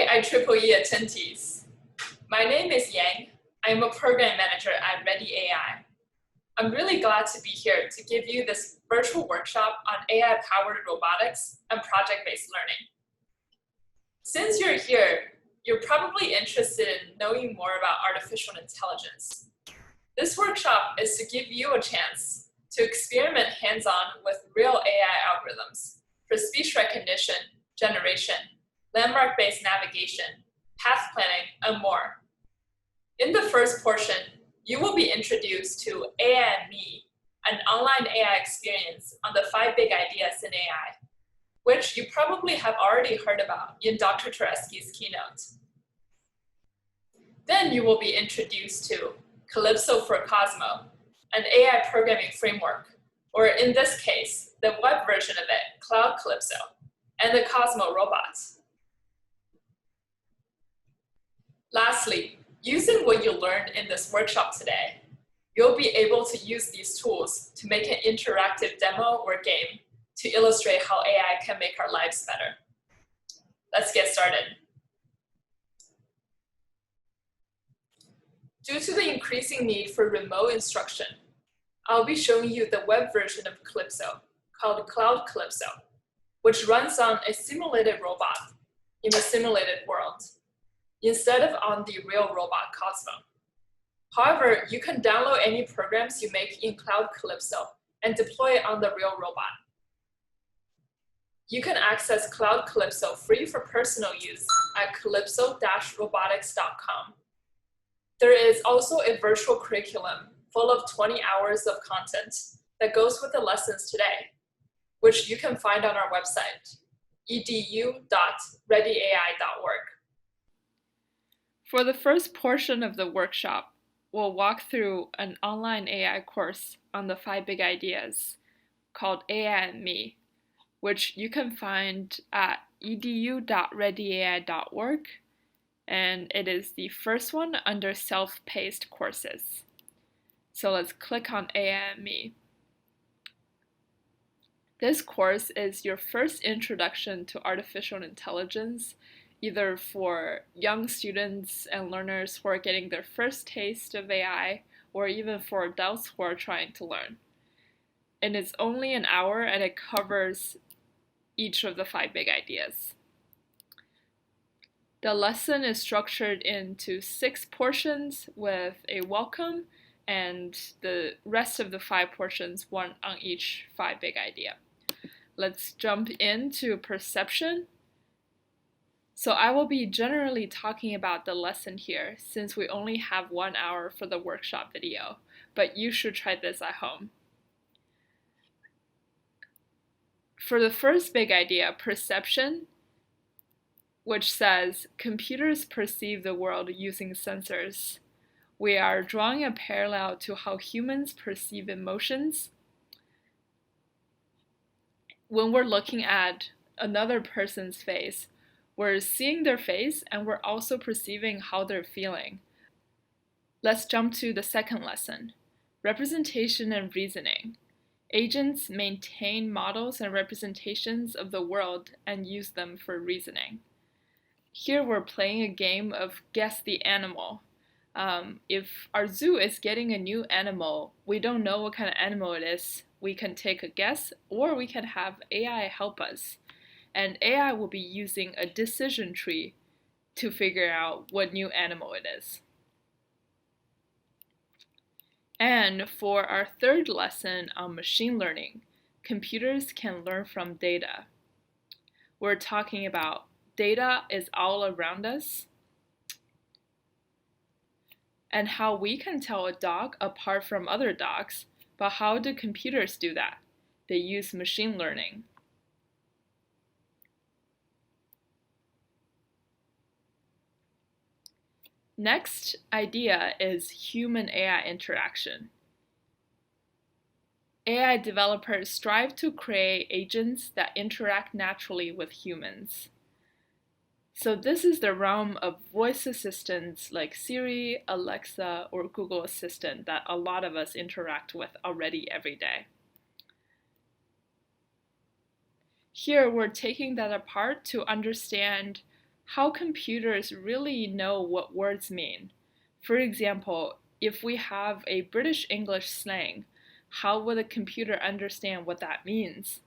IEEE attendees. My name is Yang. I'm a program manager at ReadyAI. I'm really glad to be here to give you this virtual workshop on AI-powered robotics and project-based learning. Since you're here, you're probably interested in knowing more about artificial intelligence. This workshop is to give you a chance to experiment hands-on with real AI algorithms for speech recognition, generation, landmark-based navigation, path planning, and more. In the first portion, you will be introduced to AI and Me, an online AI experience on the 5 big ideas in AI, which you probably have already heard about in Dr. Tureski's keynote. Then you will be introduced to Calypso for Cosmo, an AI programming framework, or in this case, the web version of it, Cloud Calypso, and the Cosmo robots. Lastly, using what you learned in this workshop today, you'll be able to use these tools to make an interactive demo or game to illustrate how AI can make our lives better. Let's get started. Due to the increasing need for remote instruction, I'll be showing you the web version of Calypso, called Cloud Calypso, which runs on a simulated robot in a simulated world, instead of on the real robot Cosmo. However, you can download any programs you make in Cloud Calypso and deploy it on the real robot. You can access Cloud Calypso free for personal use at calypso-robotics.com. There is also a virtual curriculum full of 20 hours of content that goes with the lessons today, which you can find on our website, edu.readyai.org. For the first portion of the workshop, we'll walk through an online AI course on the 5 big ideas called AI and Me, which you can find at edu.readyai.org, and it is the first one under self-paced courses. So let's click on AI and Me. This course is your first introduction to artificial intelligence, either for young students and learners who are getting their first taste of AI, or even for adults who are trying to learn. And it's only an hour, and it covers each of the 5 big ideas. The lesson is structured into 6 portions with a welcome, and the rest of the 5 portions, one on each 5 big idea. Let's jump into perception. So I will be generally talking about the lesson here, since we only have 1 hour for the workshop video, but you should try this at home. For the first big idea, perception, which says computers perceive the world using sensors, we are drawing a parallel to how humans perceive emotions. When we're looking at another person's face, we're seeing their face and we're also perceiving how they're feeling. Let's jump to the second lesson, representation and reasoning. Agents maintain models and representations of the world and use them for reasoning. Here we're playing a game of guess the animal. If our zoo is getting a new animal, we don't know what kind of animal it is. We can take a guess, or we can have AI help us. And AI will be using a decision tree to figure out what new animal it is. And for our third lesson on machine learning, computers can learn from data. We're talking about data is all around us, and how we can tell a dog apart from other dogs. But how do computers do that? They use machine learning. Next idea is human-AI interaction. AI developers strive to create agents that interact naturally with humans. So this is the realm of voice assistants like Siri, Alexa, or Google Assistant that a lot of us interact with already every day. Here we're taking that apart to understand how computers really know what words mean. For example, if we have a British English slang, how will the computer understand what that means?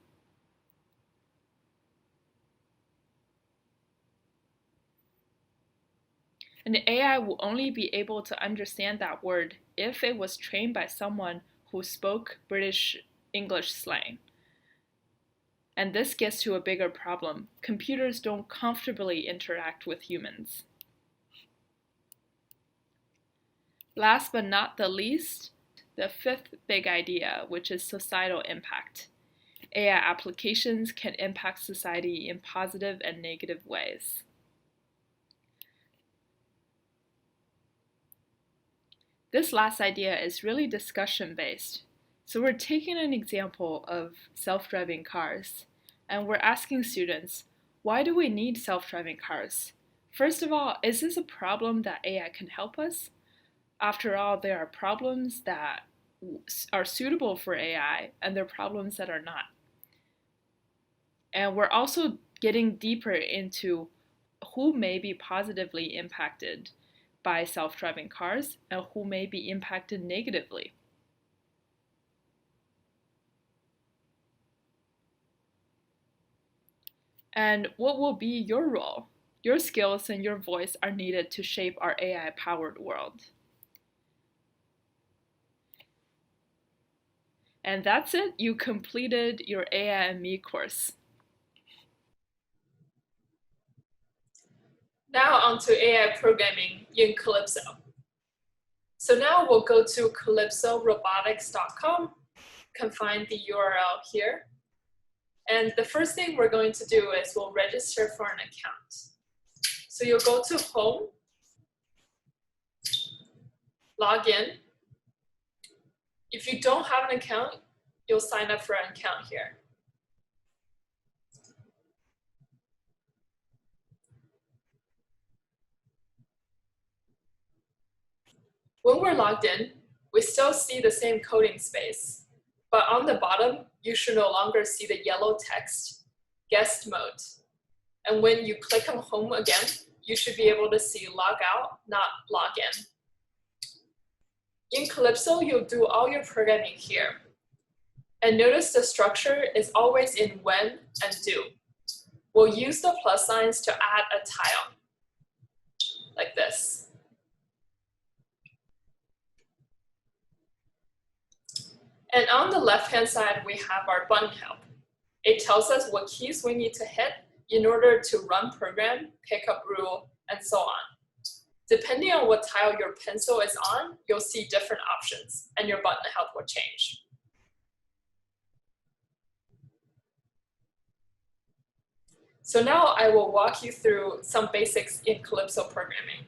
And the AI will only be able to understand that word if it was trained by someone who spoke British English slang. And this gets to a bigger problem. Computers don't comfortably interact with humans. Last but not the least, the fifth big idea, which is societal impact. AI applications can impact society in positive and negative ways. This last idea is really discussion-based. So we're taking an example of self-driving cars, and we're asking students, why do we need self-driving cars? First of all, is this a problem that AI can help us? After all, there are problems that are suitable for AI, and there are problems that are not. And we're also getting deeper into who may be positively impacted by self-driving cars and who may be impacted negatively. And what will be your role? Your skills and your voice are needed to shape our AI-powered world. And that's it. You completed your AI and Me course. Now on to AI programming in Calypso. So now we'll go to calypsorobotics.com. You can find the URL here. And the first thing we're going to do is we'll register for an account. So you'll go to Home, log in. If you don't have an account, you'll sign up for an account here. When we're logged in, we still see the same coding space, but on the bottom, you should no longer see the yellow text, guest mode. And when you click on Home again, you should be able to see log out, not log in. In Calypso, you'll do all your programming here. And notice the structure is always in when and do. We'll use the plus signs to add a tile, like this. And on the left-hand side, we have our button help. It tells us what keys we need to hit in order to run program, pick up rule, and so on. Depending on what tile your pencil is on, you'll see different options, and your button help will change. So now I will walk you through some basics in Calypso programming.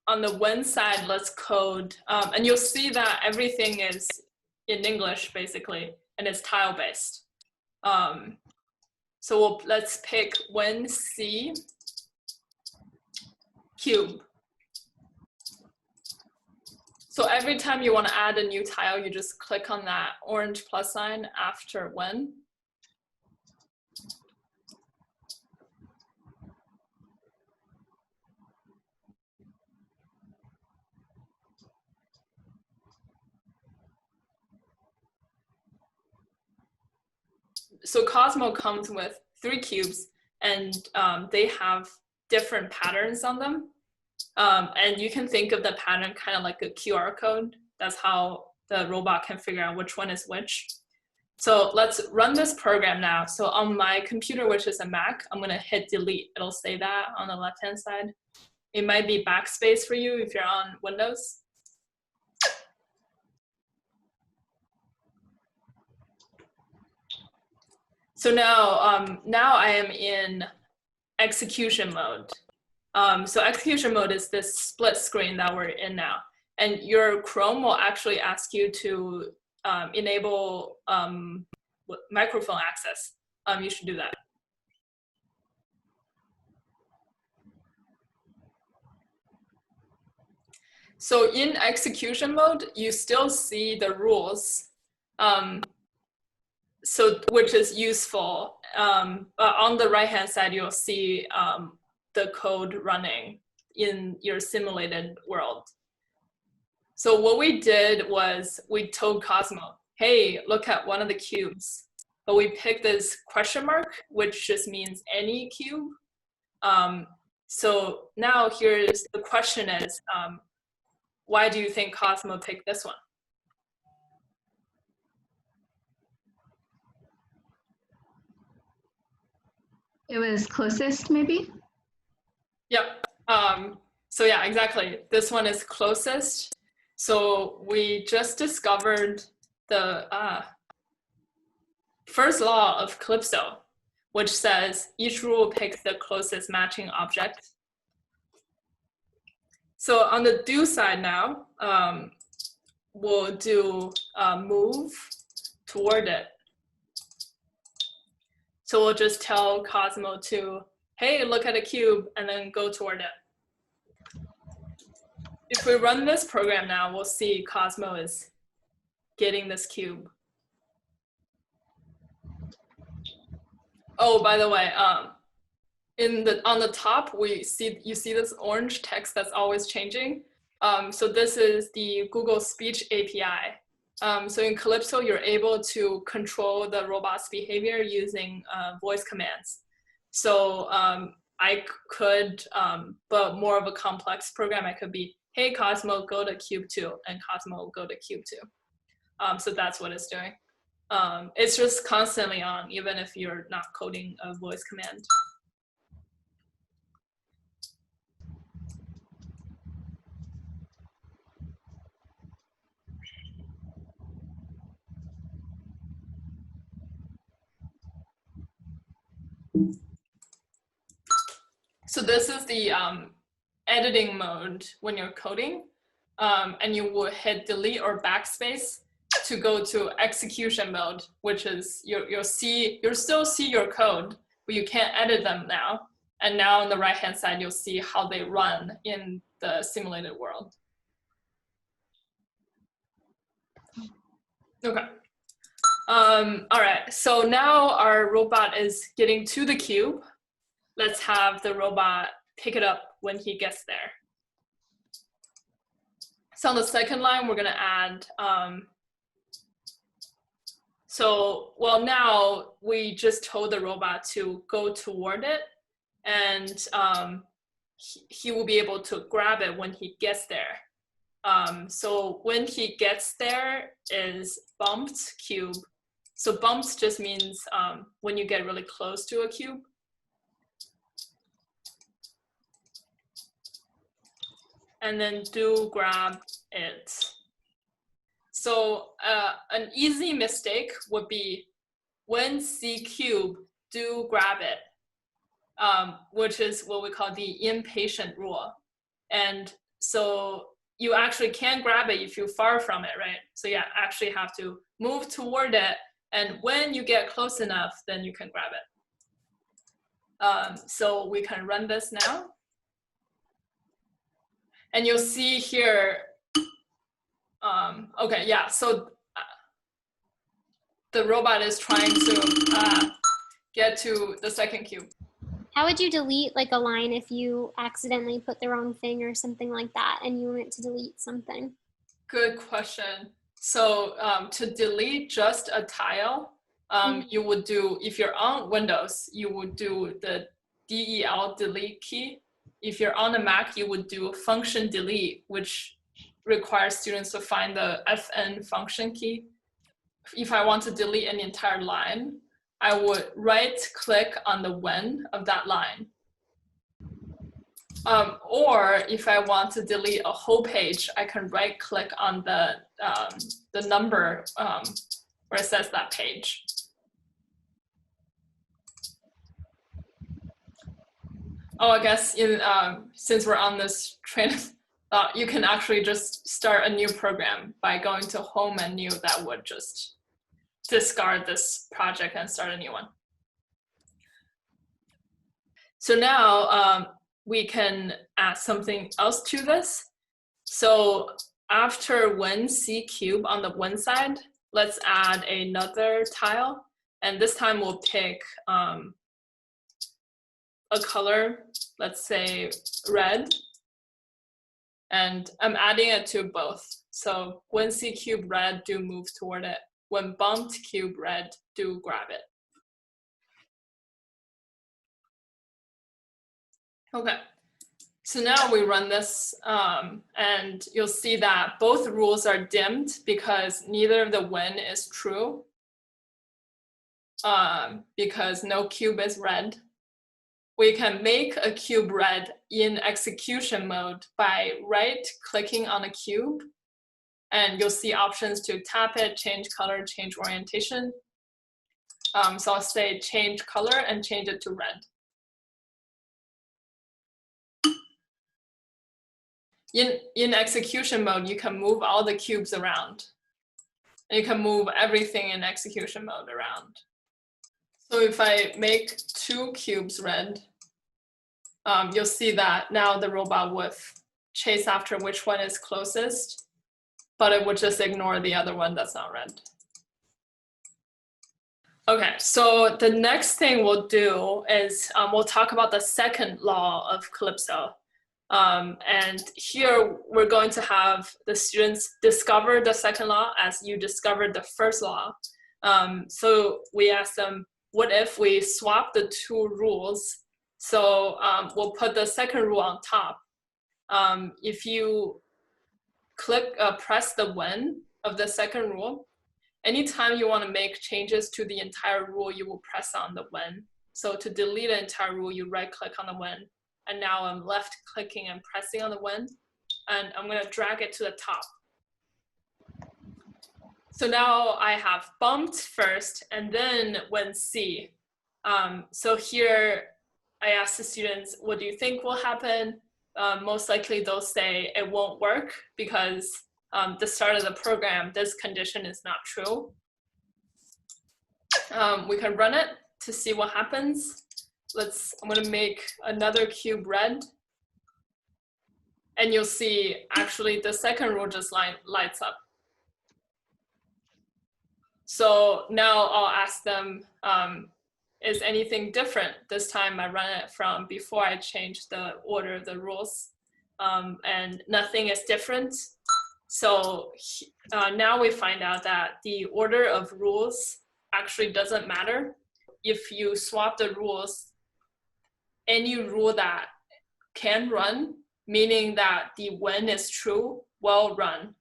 On the when side, let's code, and you'll see that everything is in English, basically, and it's tile-based. So let's pick when C cube. So every time you want to add a new tile, you just click on that orange plus sign after when. So Cosmo comes with 3 cubes, and they have different patterns on them. And you can think of the pattern kind of like a QR code. That's how the robot can figure out which one is which. So let's run this program now. So on my computer, which is a Mac, I'm gonna hit delete. It'll say that on the left-hand side. It might be backspace for you if you're on Windows. So now, now I am in execution mode. So execution mode is this split screen that we're in now. And your Chrome will actually ask you to enable microphone access. You should do that. So in execution mode, you still see the rules. So So which is useful. On the right-hand side, you'll see the code running in your simulated world. So what we did was we told Cosmo, hey, look at one of the cubes. But we picked this question mark, which just means any cube. So now here's the question is, why do you think Cosmo picked this one? It was closest, maybe? Yep. So yeah, exactly. This one is closest. So we just discovered the first law of Calypso, which says each rule picks the closest matching object. So on the do side now, we'll do move toward it. So we'll just tell Cosmo to, hey, look at a cube, and then go toward it. If we run this program now, we'll see Cosmo is getting this cube. Oh, by the way, on the top, you see this orange text that's always changing. So this is the Google Speech API. So in Calypso, you're able to control the robot's behavior using voice commands. So I could, but more of a complex program, I could be, hey, Cosmo, go to cube 2, and Cosmo, go to cube 2. So that's what it's doing. It's just constantly on, even if you're not coding a voice command. So this is the editing mode when you're coding, and you will hit delete or backspace to go to execution mode, which is you'll still see your code, but you can't edit them now. And now on the right-hand side, you'll see how they run in the simulated world. Okay. All right, so now our robot is getting to the cube. Let's have the robot pick it up when he gets there. So on the second line, we're gonna add, well, now we just told the robot to go toward it, and he will be able to grab it when he gets there. So when he gets there is bumped cube. So bumps just means when you get really close to a cube. And then do grab it. So an easy mistake would be when C cube, do grab it, which is what we call the impatient rule. And so you actually can't grab it if you're far from it, right? So you actually have to move toward it, and when you get close enough, then you can grab it. So we can run this now. And you'll see here, okay, yeah, so the robot is trying to get to the second cube. How would you delete like a line if you accidentally put the wrong thing or something like that and you went to delete something? Good question. So to delete just a tile, you would do, if you're on Windows, you would do the DEL delete key. If you're on a Mac, you would do function delete, which requires students to find the FN function key. If I want to delete an entire line, I would right-click on the when of that line. Or if I want to delete a whole page, I can right-click on the number where it says that page. Oh, I guess since we're on this train of thought, you can actually just start a new program by going to home menu. That would just discard this project and start a new one. So now we can add something else to this. So after when C cube on the when side, let's add another tile. And this time we'll pick a color, let's say red. And I'm adding it to both. So when see cube red, do move toward it. When bumped cube red, do grab it. Okay, so now we run this and you'll see that both rules are dimmed because neither of the when is true because no cube is red. We can make a cube red in execution mode by right-clicking on a cube, and you'll see options to tap it, change color, change orientation. So I'll say change color and change it to red. In execution mode, you can move all the cubes around. And you can move everything in execution mode around. So if I make 2 cubes red, you'll see that now the robot would chase after which one is closest, but it would just ignore the other one that's not red. Okay, so the next thing we'll do is we'll talk about the second law of Calypso. And here we're going to have the students discover the second law as you discovered the first law. So we ask them, what if we swap the 2 rules? So we'll put the second rule on top. If you press the when of the second rule, anytime you want to make changes to the entire rule, you will press on the when. So to delete the entire rule, you right-click on the when. And now I'm left-clicking and pressing on the when, and I'm going to drag it to the top. So now I have bumped first, and then when C. So here I ask the students, what do you think will happen? Most likely they'll say it won't work because the start of the program, this condition is not true. We can run it to see what happens. I'm going to make another cube red. And you'll see actually the second rule just lights up. So now I'll ask them, is anything different? This time I run it from before I changed the order of the rules, and nothing is different. So now we find out that the order of rules actually doesn't matter. If you swap the rules, any rule that can run, meaning that the when is true, will run.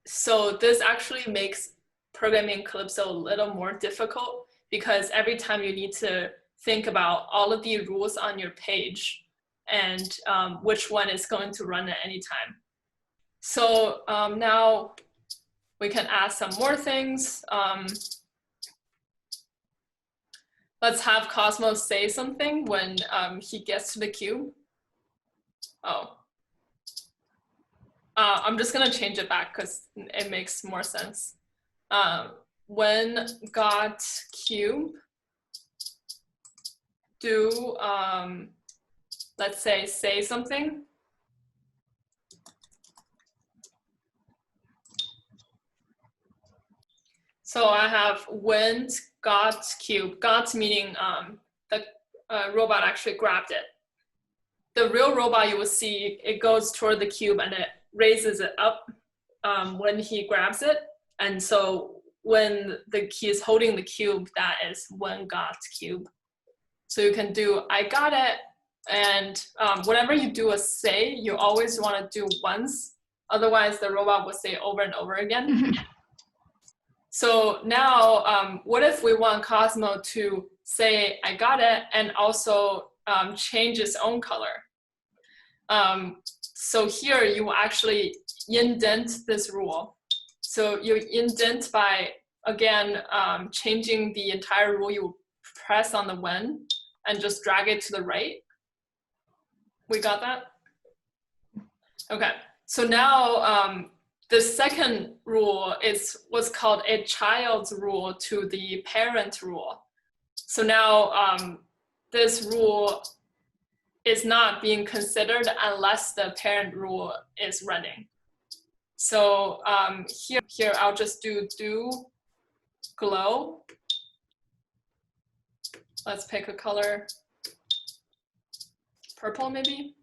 So this actually makes programming Calypso a little more difficult because every time you need to think about all of the rules on your page and which one is going to run at any time. So now we can add some more things. Let's have Cosmos say something when he gets to the cube. Oh. I'm just going to change it back because it makes more sense. When got cube, do, let's say something. So I have when got cube, got meaning the robot actually grabbed it. The real robot, you will see it goes toward the cube and it raises it up when he grabs it. And so when he is holding the cube, that is when got cube. So you can do I got it, and whenever you do a say, you always want to do once. Otherwise, the robot will say over and over again. So now, what if we want Cosmo to say I got it and also change its own color? So here you will actually indent this rule. So you indent by, again, changing the entire rule. You press on the when and just drag it to the right. We got that? Okay, so now the second rule is what's called a child's rule to the parent rule. So now this rule is not being considered unless the parent rule is running. So here I'll just do glow. Let's pick a color, purple maybe.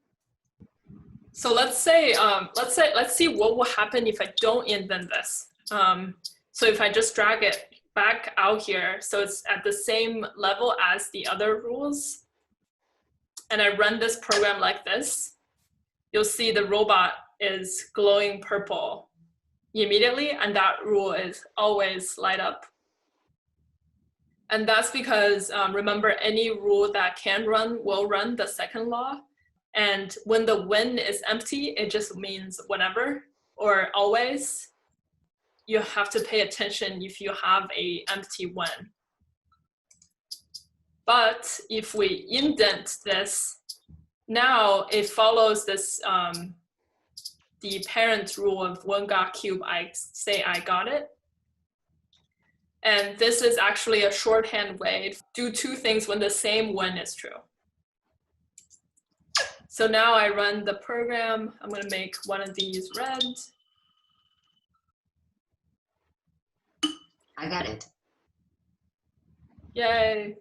So let's see what will happen if I don't indent this. So if I just drag it back out here, so it's at the same level as the other rules, and I run this program like this, you'll see the robot is glowing purple immediately, and that rule is always light up. And that's because, remember, any rule that can run will run the second law. And when the when is empty, it just means whenever or always. You have to pay attention if you have a empty when. But if we indent this, now it follows this, the parent rule of when got cube, I say I got it. And this is actually a shorthand way to do two things when the same when is true. So now I run the program. I'm going to make one of these red. I got it. Yay.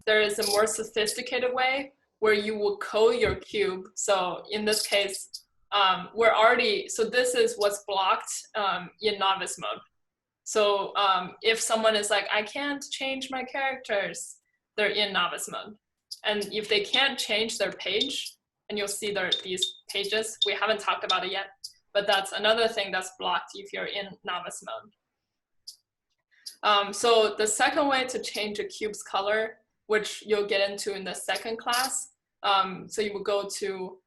There is a more sophisticated way where you will code your cube. So in this case, so this is what's blocked in novice mode. So if someone is like, I can't change my characters, they're in novice mode. And if they can't change their page, and you'll see these pages, we haven't talked about it yet, but that's another thing that's blocked if you're in novice mode. So the second way to change a cube's color, which you'll get into in the second class, so you will go to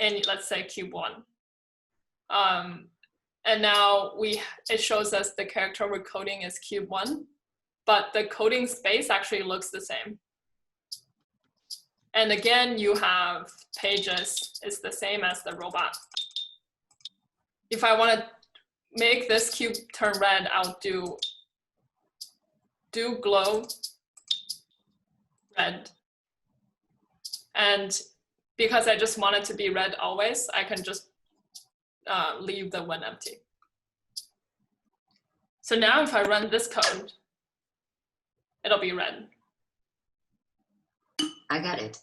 let's say cube 1. And now it shows us the character we're coding is cube 1, but the coding space actually looks the same. And again, you have pages is the same as the robot. If I want to make this cube turn red, I'll do glow red. And because I just want it to be red always, I can just leave the when empty. So now if I run this code, it'll be red. I got it.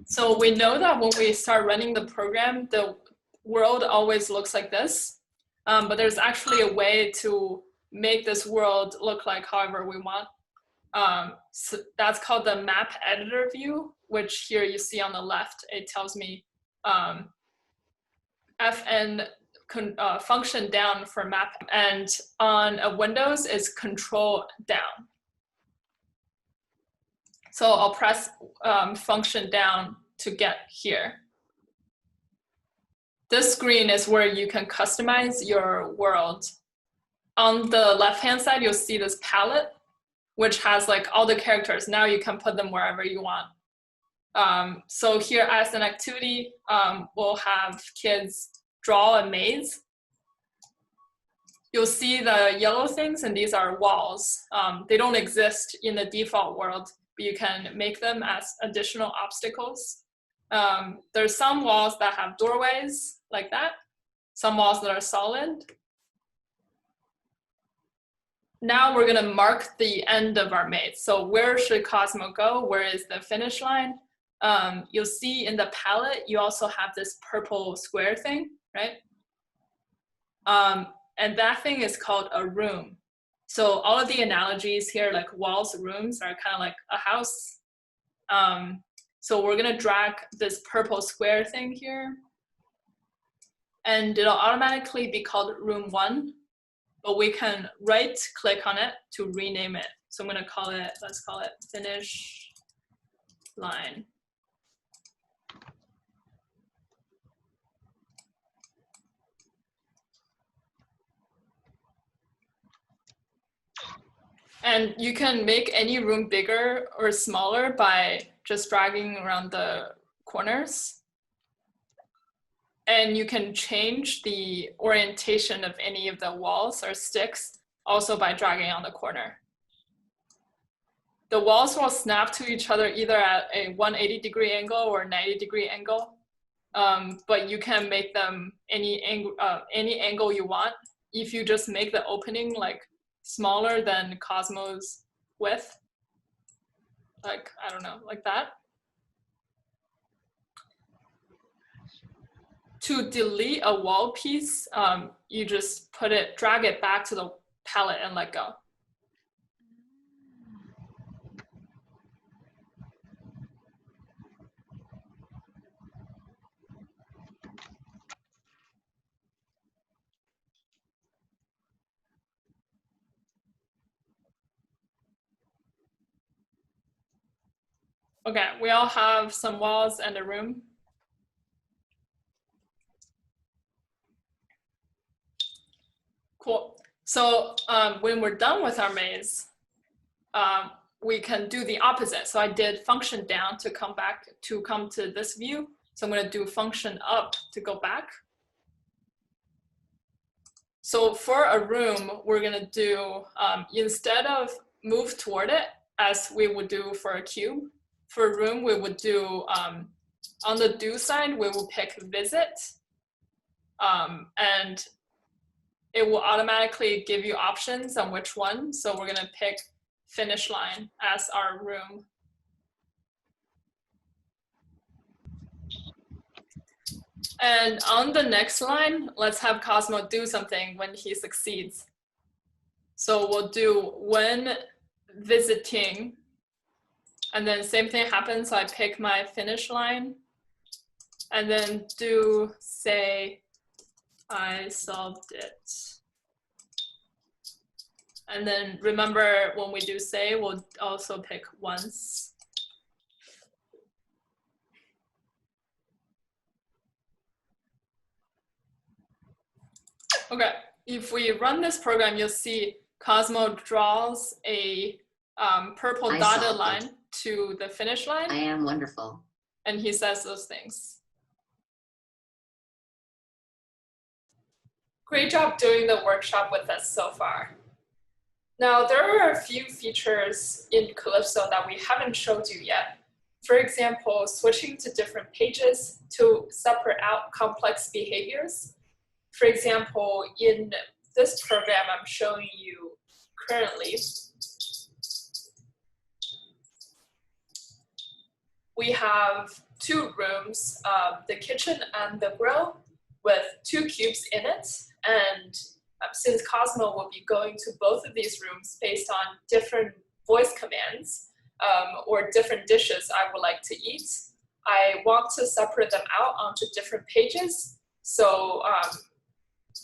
So we know that when we start running the program, the world always looks like this, but there's actually a way to make this world look like however we want. So that's called the map editor view, which here you see on the left. It tells me FN function down for map, and on a Windows is control down. So I'll press function down to get here. This screen is where you can customize your world. On the left-hand side, you'll see this palette, which has like all the characters. Now you can put them wherever you want. So here as an activity, we'll have kids draw a maze. You'll see the yellow things, and these are walls. They don't exist in the default world, but you can make them as additional obstacles. There's some walls that have doorways like that, some walls that are solid. Now we're gonna mark the end of our maze. So where should Cosmo go? Where is the finish line? You'll see in the palette, you also have this purple square thing, right? And that thing is called a room. So all of the analogies here, like walls, rooms, are kind of like a house. So we're gonna drag this purple square thing here, and it'll automatically be called room 1, but we can right click on it to rename it. So I'm gonna call it, let's call it finish line. And you can make any room bigger or smaller by just dragging around the corners. And you can change the orientation of any of the walls or sticks also by dragging on the corner. the walls will snap to each other either at a 180-degree angle or 90-degree angle. But you can make them any angle you want. If you just make the opening like smaller than Cosmo's width, like, I don't know, like that. To delete a wall piece, you just drag it back to the palette and let go. Okay, we all have some walls and a room. Cool. So when we're done with our maze, we can do the opposite. So I did function down to come to this view. So I'm going to do function up to go back. So for a room, we're going to do, instead of move toward it, as we would do for a cube, for a room, we would do, on the do side, we will pick visit. And it will automatically give you options on which one. So we're going to pick finish line as our room. And on the next line, let's have Cosmo do something when he succeeds. So we'll do when visiting, and then same thing happens. So I pick my finish line, and then do say, I solved it. And then remember when we do say, we'll also pick once. Okay, if we run this program, you'll see Cosmo draws a purple dotted line to the finish line. I am wonderful. And he says those things. Great job doing the workshop with us so far. Now, there are a few features in Calypso that we haven't showed you yet. For example, switching to different pages to separate out complex behaviors. For example, in this program I'm showing you currently, we have two rooms, the kitchen and the grill, with two cubes in it. And since Cosmo will be going to both of these rooms based on different voice commands or different dishes I would like to eat, I want to separate them out onto different pages. So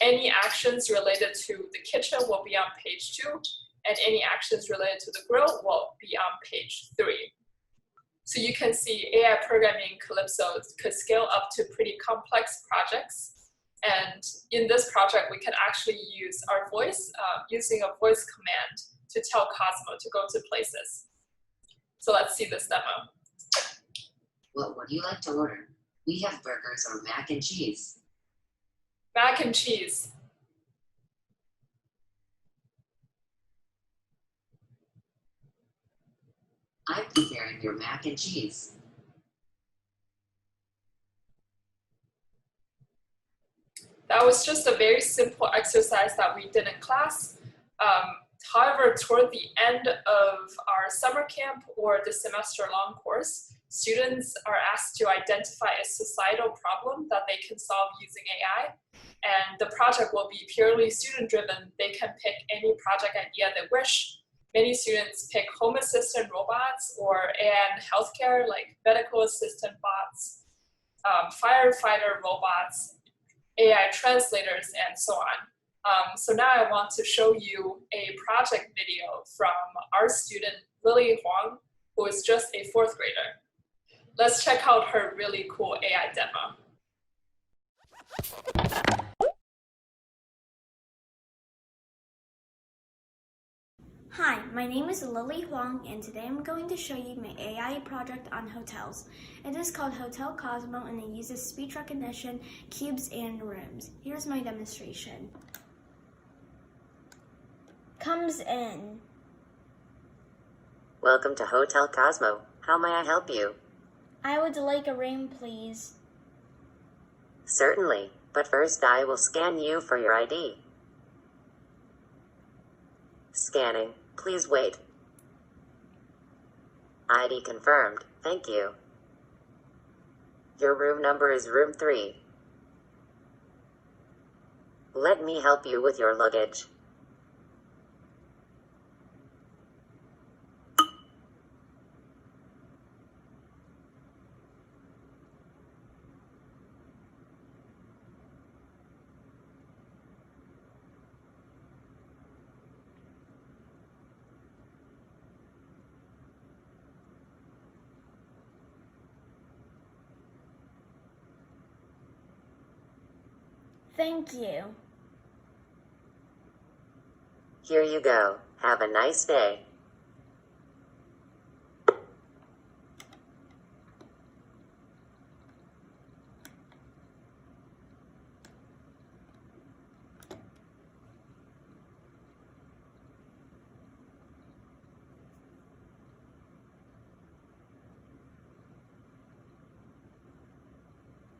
any actions related to the kitchen will be on page 2, and any actions related to the grill will be on page 3. So you can see AI programming in Calypso could scale up to pretty complex projects. And in this project, we can actually use our voice, using a voice command to tell Cosmo to go to places. So let's see this demo. What would you like to order? We have burgers or mac and cheese. Mac and cheese. I'm preparing your mac and cheese. That was just a very simple exercise that we did in class. However, toward the end of our summer camp or the semester-long course, students are asked to identify a societal problem that they can solve using AI. And the project will be purely student-driven. They can pick any project idea they wish. Many students pick home assistant robots or AI in healthcare, like medical assistant bots, firefighter robots, AI translators, and so on. So now I want to show you a project video from our student, Lily Huang, who is just a 4th grader. Let's check out her really cool AI demo. Hi, my name is Lily Huang, and today I'm going to show you my AI project on hotels. It is called Hotel Cosmo, and it uses speech recognition, cubes, and rooms. Here's my demonstration. Comes in. Welcome to Hotel Cosmo. How may I help you? I would like a room, please. Certainly, but first I will scan you for your ID. Scanning. Please wait. ID confirmed. Thank you. Your room number is room 3. Let me help you with your luggage. Thank you. Here you go. Have a nice day.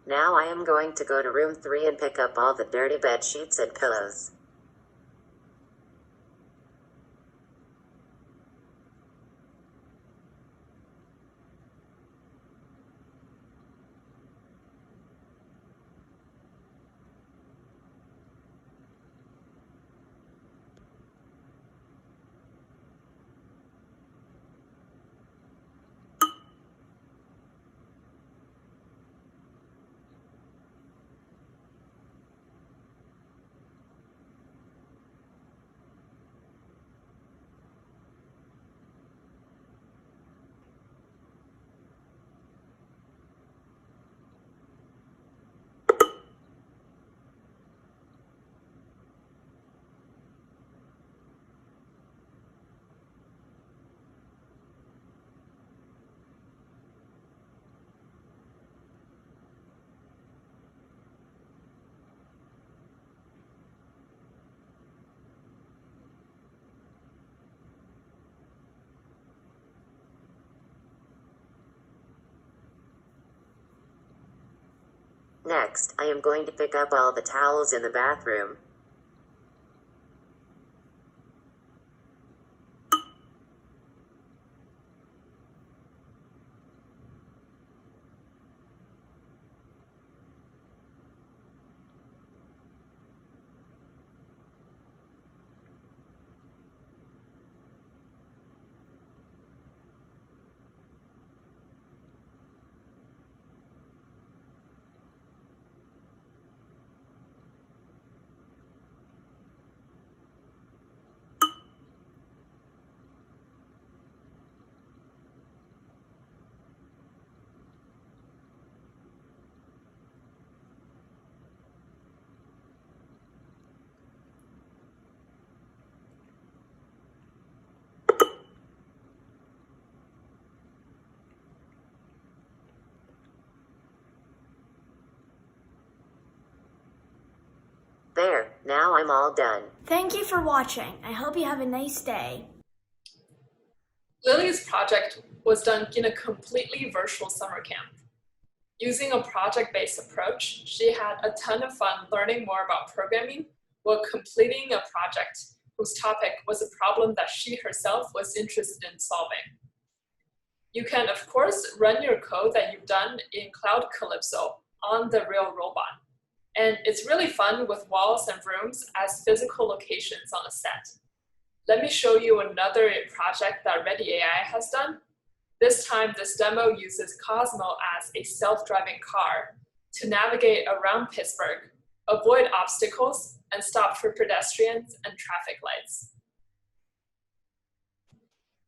Now I am going to go to room 3 and pick up all the dirty bed sheets and pillows. Next, I am going to pick up all the towels in the bathroom. There, now I'm all done. Thank you for watching. I hope you have a nice day. Lily's project was done in a completely virtual summer camp. Using a project-based approach, she had a ton of fun learning more about programming while completing a project whose topic was a problem that she herself was interested in solving. You can, of course, run your code that you've done in Cloud Calypso on the real robot. And it's really fun with walls and rooms as physical locations on a set. Let me show you another project that ReadyAI has done. This time, this demo uses Cosmo as a self-driving car to navigate around Pittsburgh, avoid obstacles, and stop for pedestrians and traffic lights.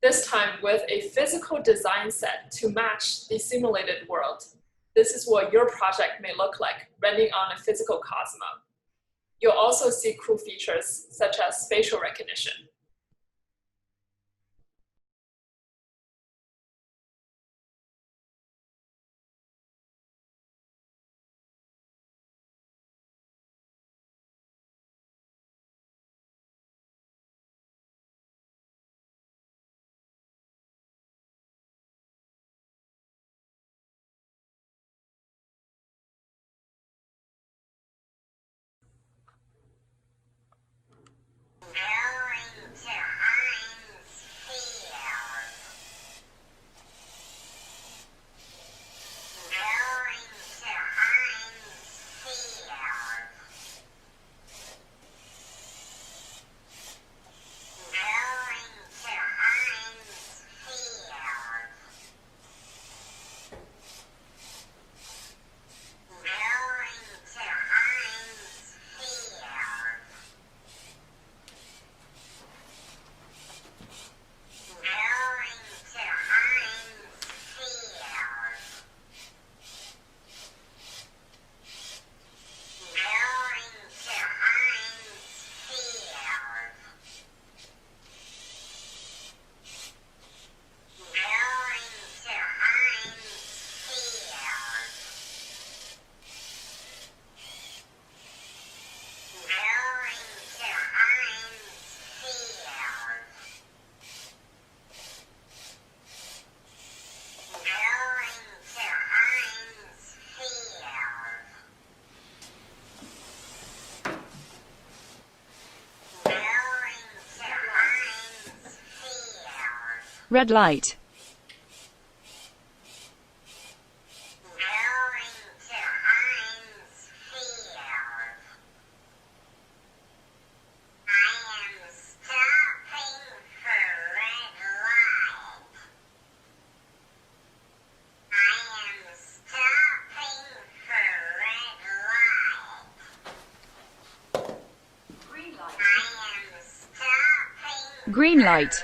This time with a physical design set to match the simulated world. This is what your project may look like running on a physical Cosmo. You'll also see cool features such as facial recognition. Red light. Green light.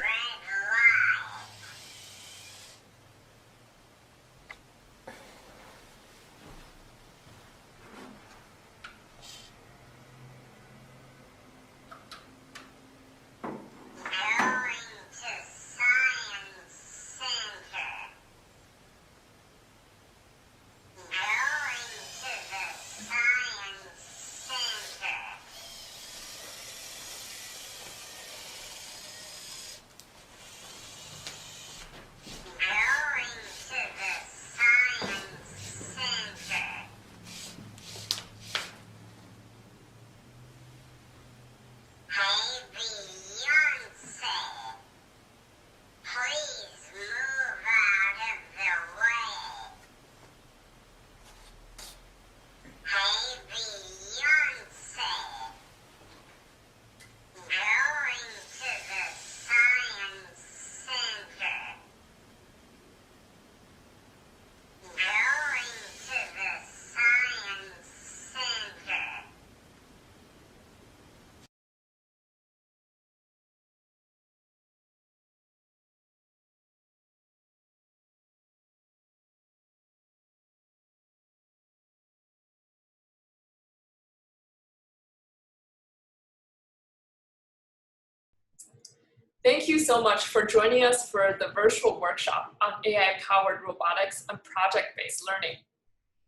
Thank you so much for joining us for the virtual workshop on AI-powered robotics and project-based learning.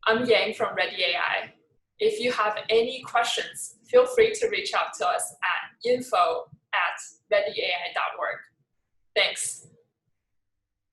I'm Yang from ReadyAI. If you have any questions, feel free to reach out to us at info@readyai.org. Thanks.